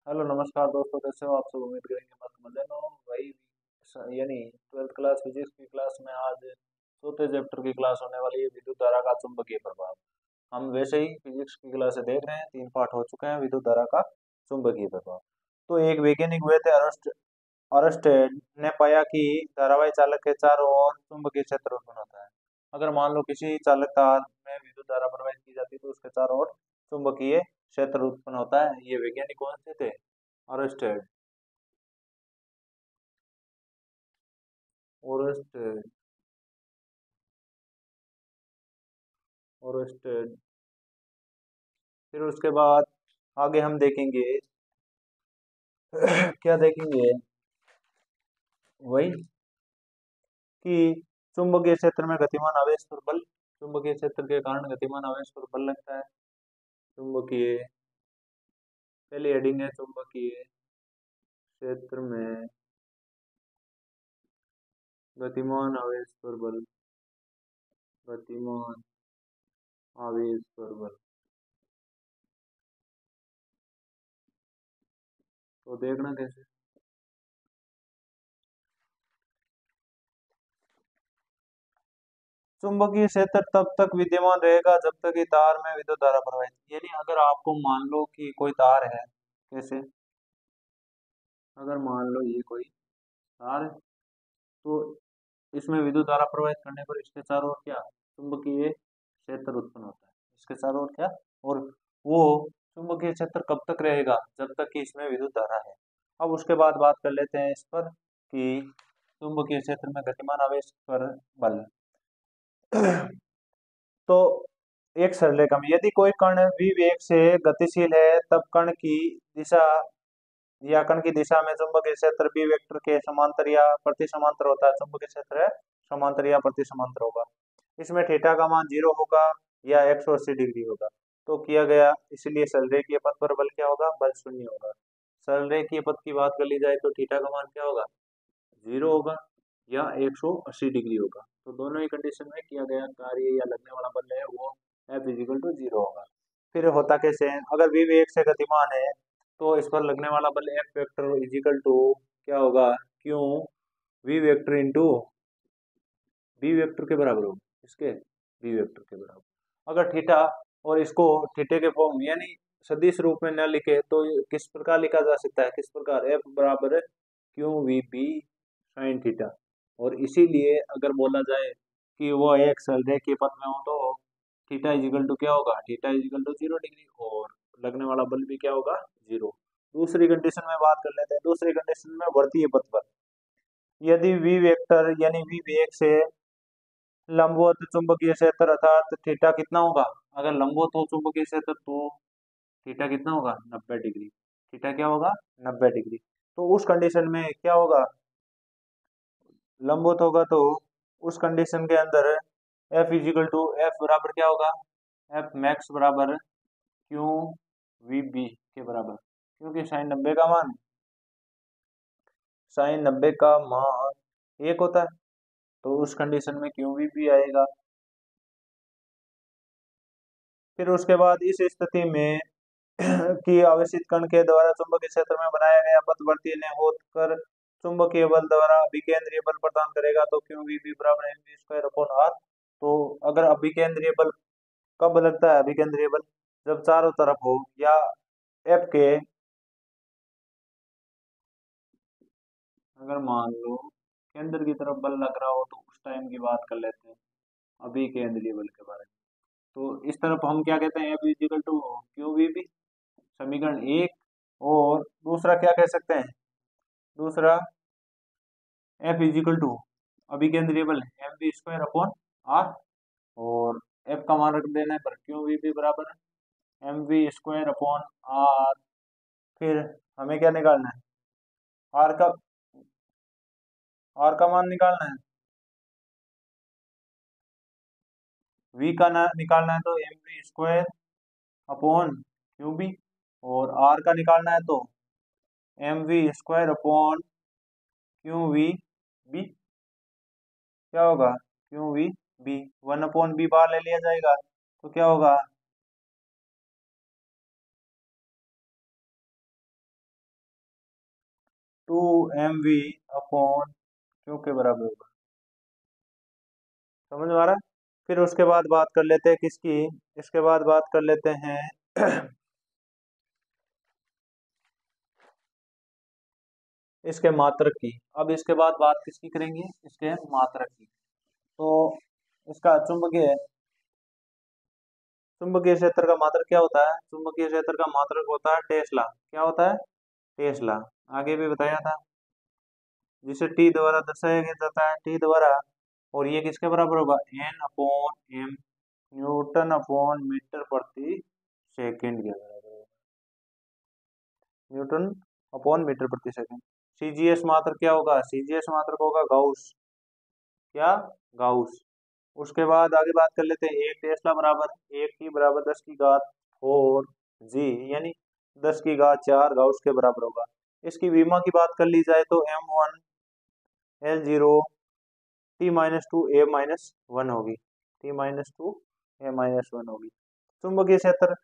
Hello नमस्कार दोस्तों, कैसे हो आप सब। उम्मीद करेंगे मस्त मजे में हो भाई। यानी ट्वेल्थ क्लास फिजिक्स की क्लास में आज चौथे चैप्टर की क्लास होने वाली है, विद्युत धारा का चुंबकीय प्रभाव। हम वैसे ही फिजिक्स की क्लास देख रहे हैं, 3 पाठ हो चुके हैं विद्युत धारा का चुंबकीय प्रभाव। तो एक वैज्ञानिक हुए थे अरस्टेड ने पाया कि धारावाही चालक के चारों ओर चुंबकीय क्षेत्र उत्पन्न होता है। अगर मान लो किसी चालक तार में विद्युत धारा प्रवाहित की जाती है तो उसके चारों ओर चुंबकीय क्षेत्र उत्पन्न होता है। ये वैज्ञानिक कौन से थे? अरस्टेड। ओरस्टेड। ओरस्टेड। फिर उसके बाद आगे हम देखेंगे क्या देखेंगे, वही कि चुंबकीय क्षेत्र में गतिमान आवेश पर बल। चुंबकीय क्षेत्र के कारण गतिमान आवेश पर बल लगता है। चुंबकीय, पहली हेडिंग है चुंबकीय क्षेत्र में गतिमान आवेश पर बल। गतिमान आवेश पर बल, तो देखना कैसे। चुंबकीय क्षेत्र तब तक विद्यमान रहेगा जब तक कि तार में विद्युत धारा प्रवाहित, यानी अगर आपको मान लो कि कोई तार है, कैसे, अगर मान लो ये कोई तार है, तो इसमें विद्युत धारा प्रवाहित करने पर इसके चारों ओर क्या चुंबकीय क्षेत्र उत्पन्न होता है। इसके चारों ओर क्या, और वो चुंबकीय क्षेत्र कब तक रहेगा, जब तक कि इसमें विद्युत धारा है। अब उसके बाद बात कर लेते हैं इस पर कि चुंबकीय क्षेत्र में गतिमान आवेश पर बल। तो एक सरल क्रम, यदि कोई कण विवेग से गतिशील है तब कण की दिशा या कण की दिशा में चुंबकीय क्षेत्र बी वेक्टर के समांतर या प्रति समांतर होता है। चुंबकीय क्षेत्र है समांतर या प्रति समांतर होगा। इसमें थीटा का मान 0 होगा या 180 डिग्री होगा। तो किया गया, इसलिए सरलरेखीय पथ पर बल क्या होगा, बल शून्य होगा। सरलरेखीय पथ की बात कर ली जाए तो थीटा का मान क्या होगा, 0 होगा या 180 डिग्री होगा। तो दोनों ही कंडीशन में किया गया कार्य या लगने वाला बल है वो F इजिकल टू 0 होगा। फिर होता कैसे है, अगर v वेग से गतिमान है तो इस पर लगने वाला बल F वेक्टर इजिकल टू क्या होगा, क्यों v vector into B vector के बराबर होगा। इसके बी वेक्टर के बराबर। अगर थीटा और इसको थीटे के फॉर्म यानी सदिश रूप में न लिखे तो ये किस प्रकार लिखा जा सकता है, किस प्रकार, F बराबर Q V P sign theta. और इसीलिए अगर बोला जाए कि वो एक सरलरेखीय पथ में हो तो थीटा इजिकल टू क्या होगा, थीटा इजिकल टू 0 डिग्री, और लगने वाला बल भी क्या होगा, 0। दूसरी कंडीशन में बात कर लेते हैं। दूसरी कंडीशन में वर्तीय पथ पर यदि v वेक्टर यानी v वेग से लंबवत चुंबकीय क्षेत्र अर्थात थीटा कितना होगा, अगर लंबवत हो चुंबकीय क्षेत्र तो थीटा कितना होगा, 90 डिग्री। थीटा क्या होगा, 90 डिग्री। तो उस कंडीशन में क्या होगा, लंबवत होगा तो उस कंडीशन के अंदर F इजिकल टू एफ बराबर क्या होगा, एफ मैक्स बराबर क्यू वी बी के बराबर, क्योंकि साइन 90 का मान 1 होता है। तो उस कंडीशन में क्यू वी बी आएगा। फिर उसके बाद इस स्थिति में कि आवेशित कण के द्वारा चुंबकीय क्षेत्र में बनाया गया पथ वर्तीय ने होकर चुंबकीय बल द्वारा अभिकेंद्रीय बल प्रदान करेगा। तो क्यू वी बी बराबर M V square upon R. तो अगर अभिकेंद्रीय बल कब लगता है, अभिकेंद्रीय बल जब चारों तरफ हो, या एफ के, अगर मान लो केंद्र की तरफ बल लग रहा हो तो उस टाइम की बात कर लेते हैं अभिकेंद्रीय बल के बारे में। तो इस तरफ हम क्या कहते हैं, F equal to Q V B, समीकरण 1। और दूसरा क्या कह सकते हैं, दूसरा एफ इजिकल टू अभिकेंद्रीय बल M V square upon R, और एफ का मान रख देने पर क्यू वी बी बराबर M V square upon R. फिर हमें क्या निकालना है, आर का, आर का मान निकालना है, वी का ना निकालना है तो M V square upon Q B, और आर का निकालना है तो M V square upon Q V B. क्या होगा, क्यू वी बी, 1/b बाहर ले लिया जाएगा तो क्या होगा, 2mv अपॉन क्यू के बराबर होगा। समझ में आ रहा है? फिर उसके बाद बात कर लेते हैं किसकी, इसके बाद बात कर लेते हैं इसके मात्रक की। अब इसके बाद बात किसकी करेंगे, इसके मात्रक की। तो इसका चुंबकीय क्षेत्र का मात्रक क्या होता है, चुंबकीय क्षेत्र का मात्रक होता है टेस्ला। क्या होता है? टेस्ला। आगे भी बताया था, जिसे टी द्वारा दर्शाया गया जाता है, टी द्वारा। और ये किसके बराबर होगा, N upon M, newton upon metre प्रति सेकंड के बराबर होगा, न्यूटन अपॉन मीटर प्रति सेकंड। सीजीएस मात्रक क्या होगा, सीजीएस मात्रक होगा गाउस। क्या? गाउस। उसके बाद आगे बात कर लेते हैं, एक टेस्ला बराबर एक की बराबर 10 की घात 4 जी, यानी 10 की घात 4 गाउस के बराबर होगा। इसकी विमा की बात कर ली जाए तो M1L0 T-2 A-1 होगी, T-2 A-1 होगी। चुंबकीय क्षेत्र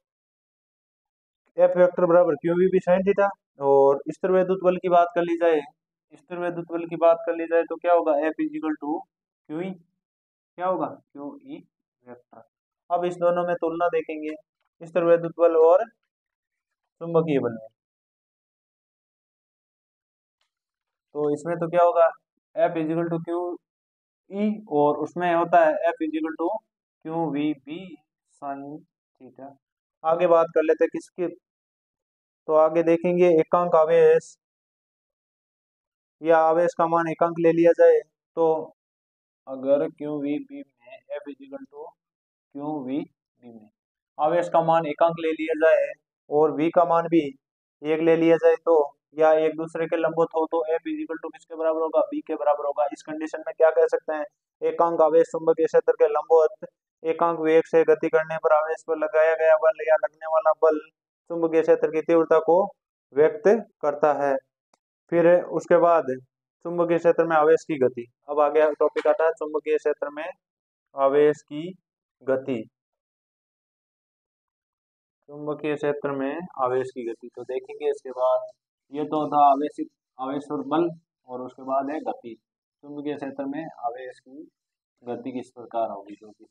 F वेक्टर बराबर Q V B sine theta. और स्थिर वैद्युत बल की बात कर ली जाए, स्थिर वैद्युत बल की बात कर ली जाए तो क्या होगा, F equal to Q E, क्या होगा, क्यू ई वेक्टर। अब इस दोनों में तुलना देखेंगे, स्थिर वैद्युत बल और चुंबकीय बल में। तो इसमें तो क्या होगा, F equal to Q E, और उसमें होता है F equal to Q V B sine theta. आगे बात कर लेते हैं किसकी, तो आगे देखेंगे एकांक आवेश या आवेश का मान एकांक ले लिया जाए तो अगर क्यू वी बी में F equal to Q V B में आवेश का मान एकांक ले लिया जाए और v का मान भी एक ले लिया जाए तो, या एक दूसरे के लंबवत हो तो F इजिकल टू किसके बराबर होगा, b के बराबर होगा। इस कंडीशन में क्या कह सकते हैं, एकांक आवेश चुंबकीय क्षेत्र के लंबवत एकांक वेग से गति करने पर आवेश पर लगाया गया बल या लगने वाला बल चुंबकीय क्षेत्र की तीव्रता को व्यक्त करता है। फिर उसके बाद चुंबकीय क्षेत्र में आवेश की गति। अब आगे टॉपिक आता है चुंबकीय क्षेत्र में आवेश की गति, चुंबकीय क्षेत्र में आवेश की गति। तो देखेंगे इसके बाद, ये तो था आवेश, आवेश और बल, और उसके बाद है गति। चुंबकीय क्षेत्र में आवेश की गति किस प्रकार होगी, जो कि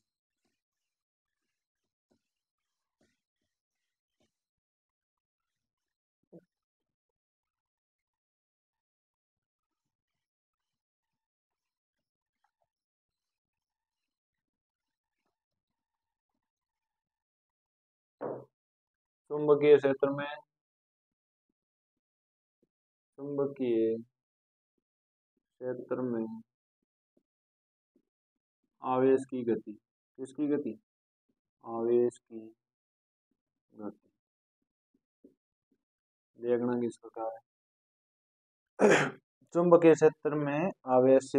चुंबकीय क्षेत्र में, चुंबकीय क्षेत्र में आवेश की गति, किसकी गति, आवेश की गति देखना किस प्रकार है। चुंबकीय क्षेत्र में आवेश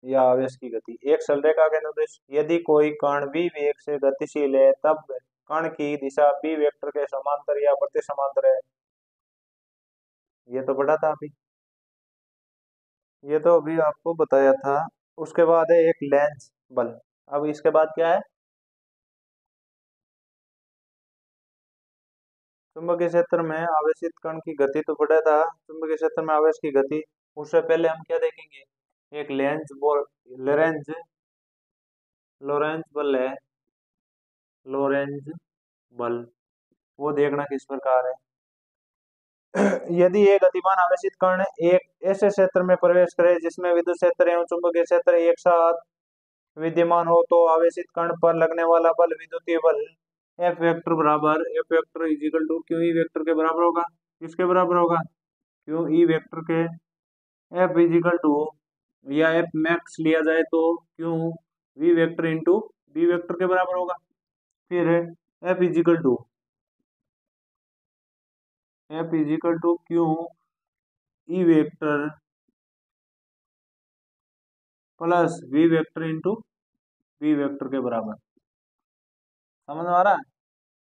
या आवेश की गति, एक सरलरेखा के अनुदिश यदि कोई कण v वेग से गतिशील है तब कण की दिशा b वेक्टर के समांतर या प्रति समांतर है। ये तो पढ़ा था अभी, ये तो अभी आपको बताया था। उसके बाद है एक लेंस बल। अब इसके बाद क्या है, चुंबकीय क्षेत्र में आवेशित कण की गति तो पढ़ा था, चुंबकीय क्षेत्र में आवेश की गति। उससे पहले हम क्या देखेंगे, एक लेंस बल, लोरेंज लोरेंज बल है, लोरेंज बल, वो देखना किस प्रकार है। यदि एक गतिमान आवेशित कण एक ऐसे क्षेत्र में प्रवेश करे जिसमें विद्युत क्षेत्र एवं चुंबकीय क्षेत्र एक साथ विद्यमान हो तो आवेशित कण पर लगने वाला बल विद्युतीय बल F वेक्टर बराबर F vector equal to Q E vector के बराबर होगा। किसके बराबर होगा, क्यू ई वेक्टर के। F इजिकल टू, या F मैक्स लिया जाए तो Q V vector into B vector के बराबर होगा। फिर F equal to, F equal to Q E vector plus V vector into B vector के बराबर। समझ में आ रहा है?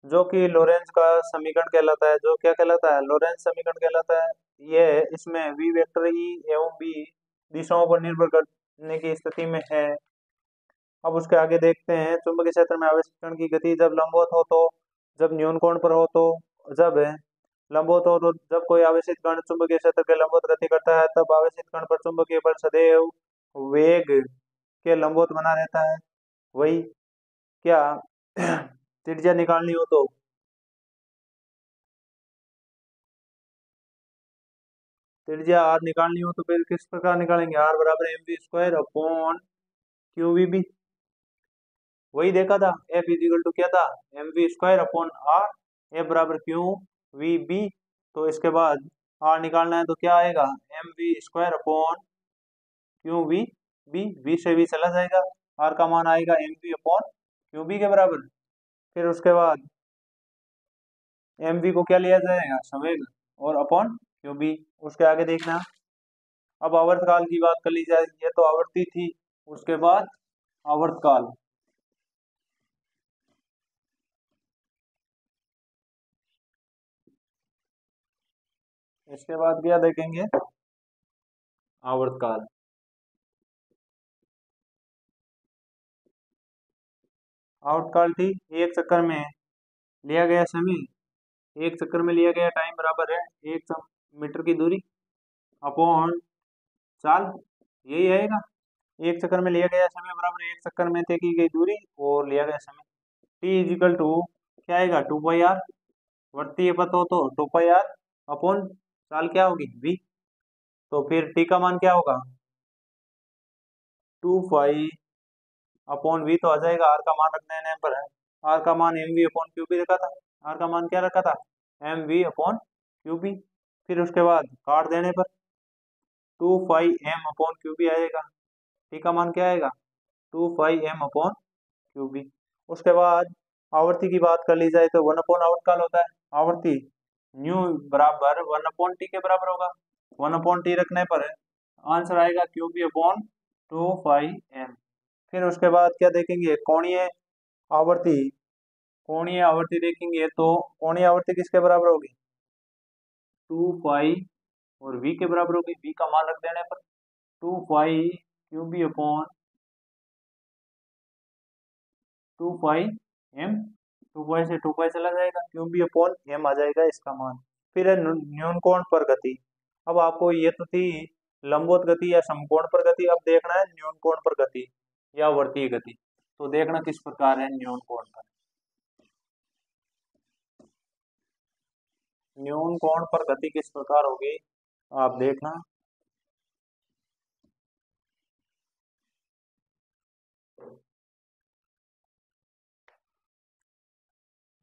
जो कि लोरेंज का समीकरण कहलाता है, जो क्या कहलाता है, लोरेंज समीकरण कहलाता है। ये इसमें वी वेक्टर ई एवं बी दिशाओं पर निर्भर करने की स्थिति में है। अब उसके आगे देखते हैं, चुंबकीय क्षेत्र में आवेश कण की गति जब लंबवत हो तो, जब न्यून कोण पर हो तो, जब लंबवत हो तो जब कोई आवेशित कण चुंबकीय क्षेत्र के लंबवत गति करता है तब आवेशित कण पर चुंबकीय बल सदैव वेग के लंबवत बना रहता है। वही क्या त्रिज्या निकालनी हो तो त्रिज्या आर निकालनी हो तो फिर किस प्रकार निकालेंगे? आर बराबर M V square upon Q V B. वही देखा था, एफ इजिकल टू क्या था? M V square upon R, F बराबर क्यू वी बी। तो इसके बाद आर निकालना है तो क्या आएगा? M V square upon Q V B, B से बी चला जाएगा, आर का मान आएगा M V upon Q B के बराबर। फिर उसके बाद एम वी को क्या लिया जाएगा? संवेग, और अपॉन क्यू बी। उसके आगे देखना, अब आवर्तकाल की बात कर ली जाए। ये तो आवर्ती थी, उसके बाद आवर्तकाल। इसके बाद क्या देखेंगे? आवर्तकाल। आवर्तकाल थी एक चक्कर में लिया गया समय, एक चक्कर में लिया गया टाइम बराबर है मीटर की दूरी अपॉन चाल, यही आएगा। एक चक्कर में लिया गया समय बराबर एक चक्कर में तय की गई दूरी और लिया गया समय। टी इजिकल टू क्या आएगा? 2 पाई आर। वर्तीय पथ हो तो 2 पाई आर अपॉन चाल क्या होगी? वी। तो फिर टी का मान क्या होगा? 2 पाई अपॉन वी तो आ जाएगा, आर का मान रख देने पर है। आर का मान M V upon Q B रखा था। आर का मान क्या रखा था? M V upon Q B. फिर उसके बाद काट देने पर 2 pi M upon Q B आएगा। टी का मान क्या आएगा? 2 pi M upon Q B. उसके बाद आवर्ती की बात कर ली जाए तो 1 अपॉन आवर्तकाल होता है। आवर्ती न्यू बराबर 1 अपॉन टी के बराबर होगा। 1 अपॉन टी रखने पर आंसर आएगा Q B upon 2 pi M. फिर उसके बाद क्या देखेंगे? कोणीय आवर्ती। कोणीय आवर्ती देखेंगे तो कोणीय आवर्ती किसके बराबर होगी? 2 पाई और v के बराबर होगी। v का मान रख देने पर 2 पाई Q B upon 2 pi M. 2 पाई से 2 पाई चला जाएगा, क्यू बी अपॉन एम आ जाएगा इसका मान। फिर है न्यून कोण पर गति। अब आपको ये तो थी लंबवत गति या समकोण पर गति, अब देखना है न्यून कोण पर गति या वर्तीय गति। तो देखना किस प्रकार है न्यून कोण पर। न्यून कोण पर गति किस प्रकार होगी आप देखना।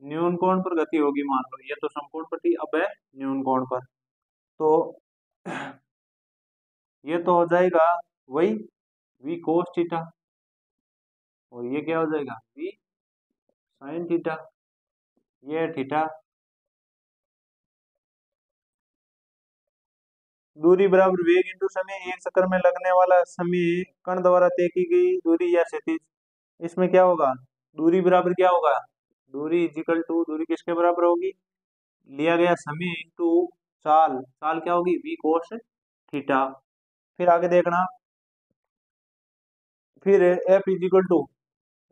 न्यून कोण पर गति होगी, मान लो ये तो समकोण पर थी, अब है न्यून कोण पर। तो ये तो हो जाएगा वही v कोस थीटा, और ये क्या हो जाएगा? v sine theta. ये थीटा, दूरी बराबर वेग इंटू समय, एक चक्कर में लगने वाला समय कण द्वारा तय की गई दूरी या क्षैतिज। इसमें क्या होगा? दूरी बराबर क्या होगा? दूरी इजिकल टू, दूरी किसके बराबर होगी? लिया गया समय इंटू चाल। चाल क्या होगी? v cos theta. फिर आगे देखना, फिर एफ इजिकल टू,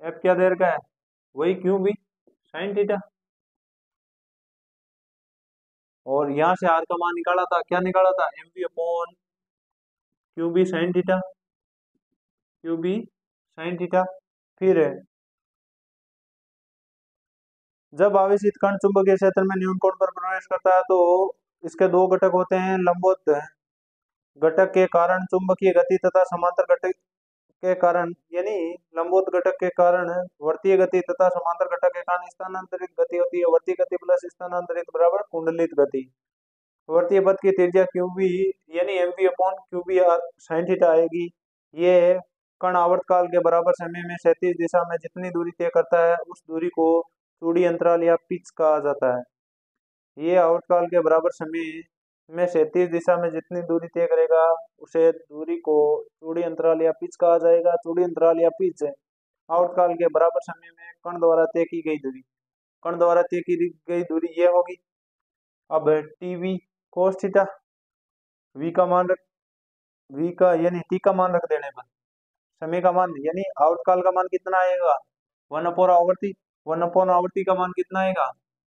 एफ क्या दे रखा है? वही क्यू बी साइन थीटा। और यहाँ से आर का मान निकाला था, क्या निकाला था? M B upon Q B sine theta, Q B sine theta. फिर जब आवेशित कण चुंबकीय क्षेत्र में न्यून कोण पर प्रवेश करता है तो इसके दो घटक होते हैं, लंबवत घटक के कारण चुंबकीय गति तथा समांतर घटक के कारण, यानी लंबवत घटक के कारण वर्तीय गति तथा समांतर घटक के कारण स्थानांतरित गति होती है। वर्तीय गति प्लस स्थानांतरित बराबर कुंडलित गति। वर्तीय पथ की त्रिज्या क्यू बी यानी M B upon Q B sine theta आएगी। ये कण आवर्तकाल के बराबर समय में क्षैतिज दिशा में जितनी दूरी तय करता है उस दूरी को चूड़ी अंतराल या पिच कहा जाता है। ये आवर्तकाल के बराबर समय में क्षैतिज दिशा में जितनी दूरी तय करेगा उसे दूरी को चूड़ी अंतराल या पिच कहा जाएगा। चूड़ी अंतराल या पिच आवर्तकाल के बराबर समय में कण द्वारा तय की गई दूरी, कण द्वारा तय की गई दूरी ये होगी। अब टीवी कोस थीटा, वी का मान रख, वी का यानी टी का मान रख देने पर समय का मान यानी आवर्तकाल का मान कितना आएगा? 1 अपॉन आवर्ती। 1 अपॉन आवर्ती का मान कितना आएगा?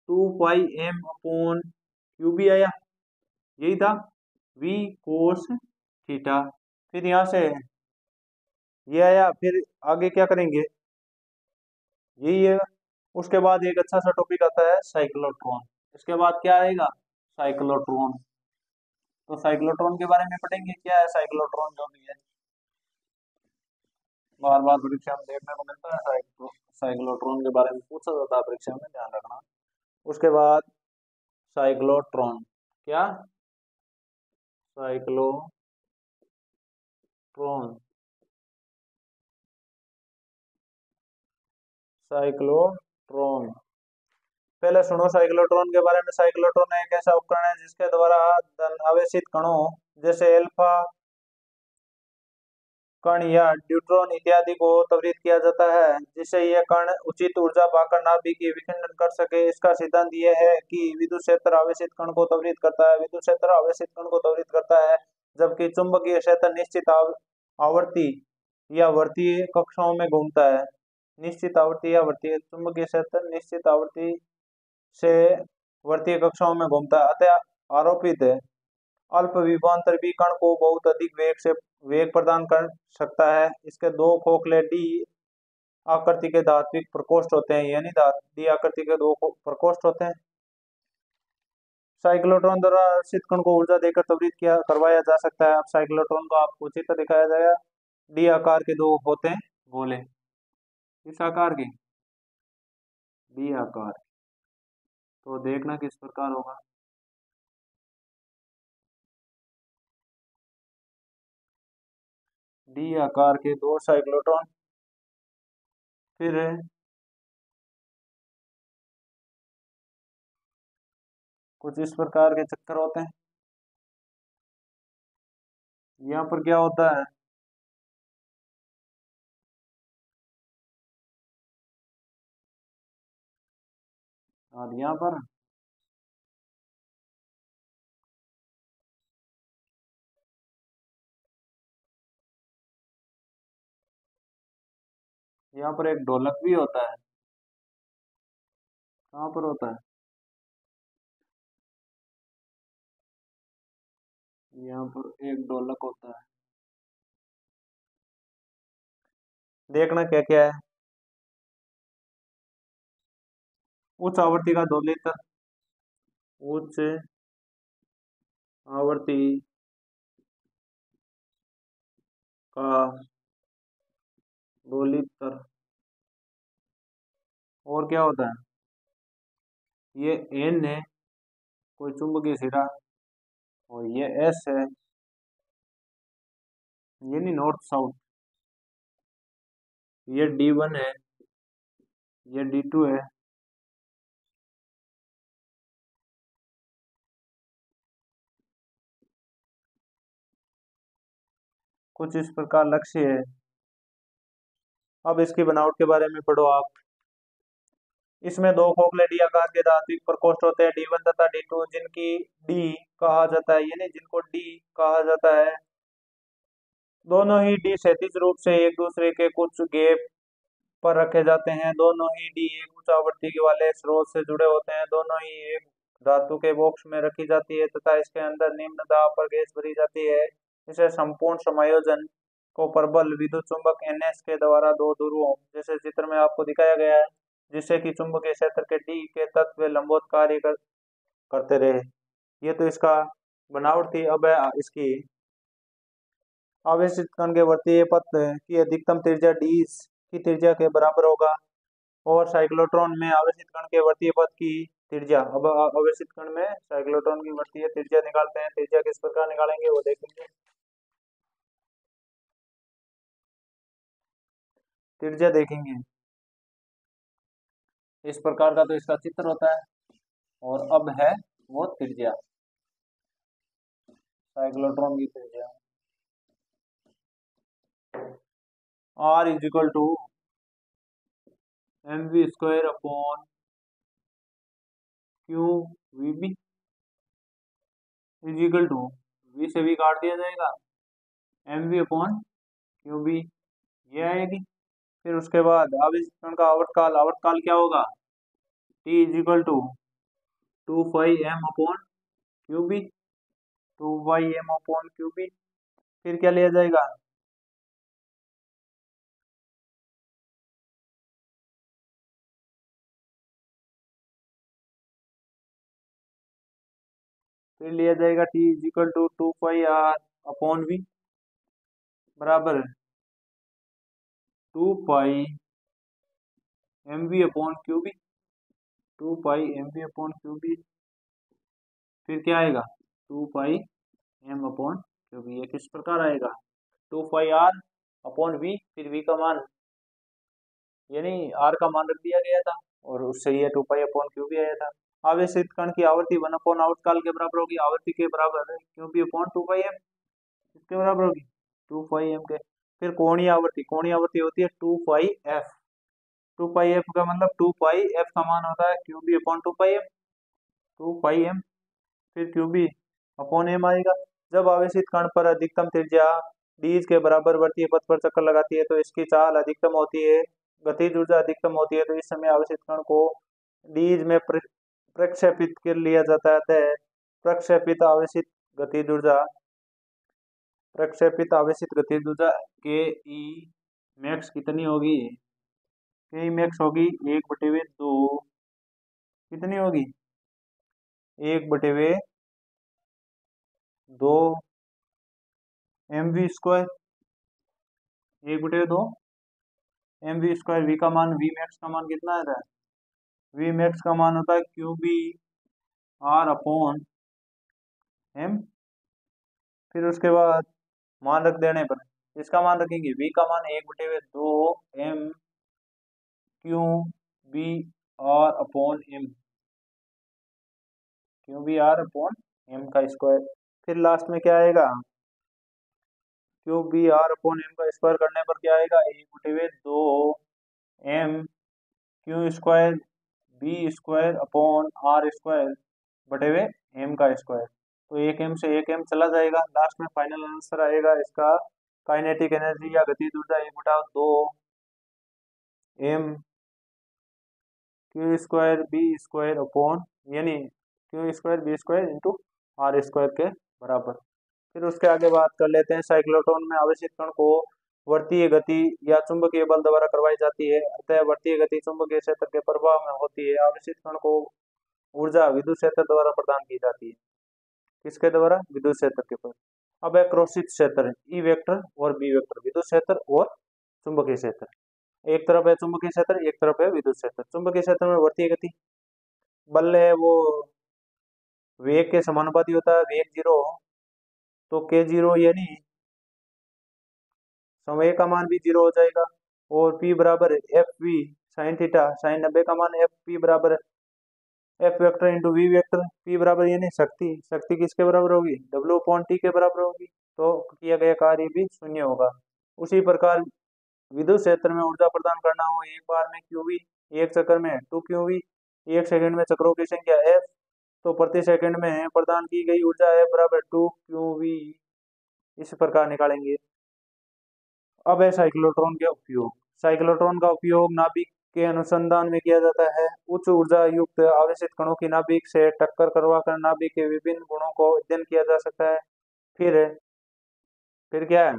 2 pi M upon Q B आया, यही था वी कोस थीटा। फिर यहाँ से ये आया, फिर आगे क्या करेंगे, यही है। उसके बाद एक अच्छा सा टॉपिक आता है साइक्लोट्रॉन। इसके बाद क्या आएगा, साइक्लोट्रॉन। तो साइक्लोट्रॉन के बारे में पढ़ेंगे, क्या है साइक्लोट्रॉन जो भी है, बार बार परीक्षा में देखने को मिलता है। साइक्लोट्रॉन के बारे में पूछा जाता है परीक्षा में, ध्यान रखना। उसके बाद साइक्लोट्रॉन, क्या, साइक्लोट्रॉन। साइक्लोट्रॉन, पहले सुनो साइक्लोट्रॉन के बारे में। साइक्लोट्रॉन एक ऐसा उपकरण है जिसके द्वारा धन आवेशित कणों जैसे अल्फा कण या न्यूट्रॉन इत्यादि को त्वरित किया जाता है, जिससे यह कण उचित ऊर्जा पाकर नाभिकीय विखंडन कर सके। इसका सिद्धांत यह है कि विद्युत क्षेत्र आवेशित कण को त्वरित करता है, विद्युत क्षेत्र आवेशित कण को त्वरित करता है, जबकि चुंबकीय क्षेत्र निश्चित आवर्ती या वर्तीय कक्षाओं में घूमता है। निश्चित आवर्ती या वर्तीय, चुंबकीय क्षेत्र निश्चित आवर्ती से वर्तीय कक्षाओं में घूमता है, अतः आरोपित है। अल्प विभवांतर भी कण को बहुत अधिक वेग से वेग प्रदान कर सकता है। इसके दो खोखले डी आकृति के धात्विक प्रकोष्ठ होते हैं, यानी डी आकृति के दो प्रकोष्ठ होते हैं। साइक्लोट्रॉन द्वारा आवेशित कण को ऊर्जा देकर त्वरित किया करवाया जा सकता है। अब साइक्लोट्रॉन को आपको चित्र दिखाया जाएगा। डी आकार के दो होते हैं गोले, इस आकार के डी आकार, तो देखना किस प्रकार होगा। डी आकार के दो साइक्लोट्रॉन, फिर कुछ इस प्रकार के चक्कर होते हैं। यहाँ पर क्या होता है, और यहाँ पर एक ढोलक भी होता है। कहाँ पर होता है, यहाँ पर एक ढोलक होता है। देखना क्या क्या है, उच्च आवृत्ति का दोलित्र, उच्च आवृत्ति का दोलित्र। और क्या होता है, ये एन है कोई चुंबकीय सिरा, और ये एस है यानी नॉर्थ साउथ, ये D1 है, ये D2 है। कुछ इस प्रकार लक्ष्य है। अब इसकी बनावट के बारे में पढ़ो आप। इसमें दो खोखले डी आकार के धात्विक प्रकोष्ठ होते हैं, D1 तथा D2, जिनकी डी कहा जाता है, यानी जिनको डी कहा जाता है। दोनों ही डी क्षैतिज रूप से एक दूसरे के कुछ गैप पर रखे जाते हैं। दोनों ही डी एक उच्च आवृत्ति वाले स्रोत से जुड़े होते हैं। दोनों ही एक धातु के बॉक्स में रखी जाती है तथा इसके अंदर निम्न दाब पर गैस भरी जाती है। इसे संपूर्ण समायोजन को प्रबल विद्युत चुंबक NS के द्वारा दो ध्रुवों, जैसे चित्र में आपको दिखाया गया है, जिससे कि चुंबकीय क्षेत्र के डी के तत्व लंबवत कार्य करते रहे। ये तो इसका बनावट थी। अब है इसकी आवेशित कण के वर्तीय पथ की अधिकतम त्रिज्या d की त्रिज्या के बराबर होगा, और साइक्लोट्रॉन में आवेशित कण के वर्तीय पथ की त्रिज्या, अब आवेशित कण में साइक्लोट्रॉन की वर्तीय त्रिज्या निकालते हैं। त्रिज्या किस प्रकार निकालेंगे वो देखेंगे। त्रिज्या देखेंगे इस प्रकार का, तो इसका चित्र होता है। और अब है वो त्रिज्या, साइक्लोट्रॉन की त्रिज्या R is equal to mv square upon Q V B is equal to, V से भी काट दिया जाएगा, mv अपॉन क्यू बी, ये आएगी। फिर उसके बाद आवेशित कण का आवर्तकाल, आवर्तकाल क्या होगा, T is equal to 2 pi m upon QB, 2m/क्यूबी। फिर क्या लिया जाएगा, फिर लिया जाएगा T = 2πr/v बराबर 2πmv/क्यूबी, 2πmv/क्यूबी। फिर क्या आएगा, 2πm/क्यूबी। ये किस प्रकार आएगा, 2πr/v, फिर v का मान, यानी r का मान रख दिया गया था और उससे ये 2π/क्यूबी आया था। आवेशित कण की आवर्ती 1/आवर्तकाल के बराबर होगी, आवर्ती के बराबर क्यूबी/2πm किसके बराबर होगी, 2πm के। फिर कोणीय आवर्ती होती है 2πf, 2πf का मतलब 2πf का मान होता है क्यूबी/2πm, 2πm। फिर क्यूबी अपॉन एम आएगा। जब आवेशित कण पर अधिकतम त्रिज्या डीज के बराबर वर्तीय पथ पर चक्कर लगाती है तो इसकी चाल अधिकतम होती है, गतिज ऊर्जा अधिकतम होती है। तो इस समय आवेशित कण को डीज में प्रक्षेपित कर लिया जाता है। प्रक्षेपित आवेशित गतिज ऊर्जा, प्रक्षेपित आवेशित गतिज ऊर्जा के ई मैक्स कितनी होगी, के ई मैक्स होगी 1/2, कितनी होगी 1/2 mv², 1/2 mv²। वी का मान, वी मैक्स का मान कितना आता है, वी मैक्स का मान होता है QBr/m। फिर उसके बाद मान रख देने पर इसका मान रखेंगे, वी का मान 1/2 m QBr/m, QBr/m का स्क्वायर। फिर लास्ट में क्या आएगा, QBr/m का स्क्वायर करने पर क्या आएगा, 1/2 m Q² B²/r² m का स्क्वायर। तो एक m से एक m चला जाएगा, लास्ट में फाइनल आंसर आएगा इसका, काइनेटिक एनर्जी या गतिज ऊर्जा 1/2 m Q² B² यानी Q² B² इंटू r² के बराबर। फिर उसके आगे बात कर लेते हैं, साइक्लोट्रॉन में आवेशित कण को वर्तीय गति या चुंबकीय बल द्वारा करवाई जाती है। अतः वर्तीय गति चुंबकीय क्षेत्र के प्रभाव में होती है। आवेशित कण को ऊर्जा विद्युत क्षेत्र द्वारा प्रदान की जाती है, किसके द्वारा, विद्युत क्षेत्र के पर। अब है क्रॉसित क्षेत्र, ई वेक्टर और बी वेक्टर, विद्युत क्षेत्र और चुंबकीय क्षेत्र। एक तरफ है चुंबकीय क्षेत्र, एक तरफ है विद्युत क्षेत्र। चुंबकीय क्षेत्र में वर्तीय गति बल है वो वेग के समानुपाती होता है, वेग 0 तो k0 यानी समय का मान भी 0 हो जाएगा। और p बराबर fv sin थीटा, sin 90 का मान fp बराबर f vector into V vector. p बराबर यानी शक्ति, शक्ति किसके बराबर होगी, W/T के बराबर होगी, तो किया गया कार्य भी शून्य होगा। उसी प्रकार विद्युत क्षेत्र में ऊर्जा प्रदान करना हो एक बार में QV, एक चक्कर में 2QV, एक सेकंड में चक्रों की संख्या f, तो प्रति सेकंड में प्रदान की गई ऊर्जा है बराबर 2QV। इस प्रकार निकालेंगे। अब है साइक्लोट्रॉन के उपयोग। साइक्लोट्रॉन का उपयोग नाभिक के अनुसंधान में किया जाता है। उच्च ऊर्जा युक्त आवेशित कणों की नाभिक से टक्कर करवाकर नाभिक के विभिन्न गुणों को अध्ययन किया जा सकता है। फिर क्या है,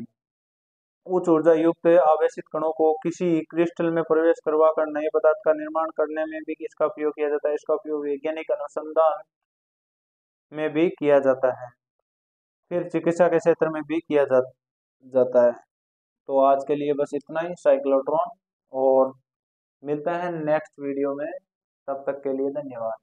उच्च ऊर्जा युक्त आवेशित कणों को किसी क्रिस्टल में प्रवेश करवाकर नए पदार्थ का निर्माण करने में भी इसका उपयोग किया जाता है। इसका उपयोग वैज्ञानिक अनुसंधान में भी किया जाता है, फिर चिकित्सा के क्षेत्र में भी किया जाता है। तो आज के लिए बस इतना ही साइक्लोट्रॉन, और मिलते हैं नेक्स्ट वीडियो में। तब तक के लिए धन्यवाद।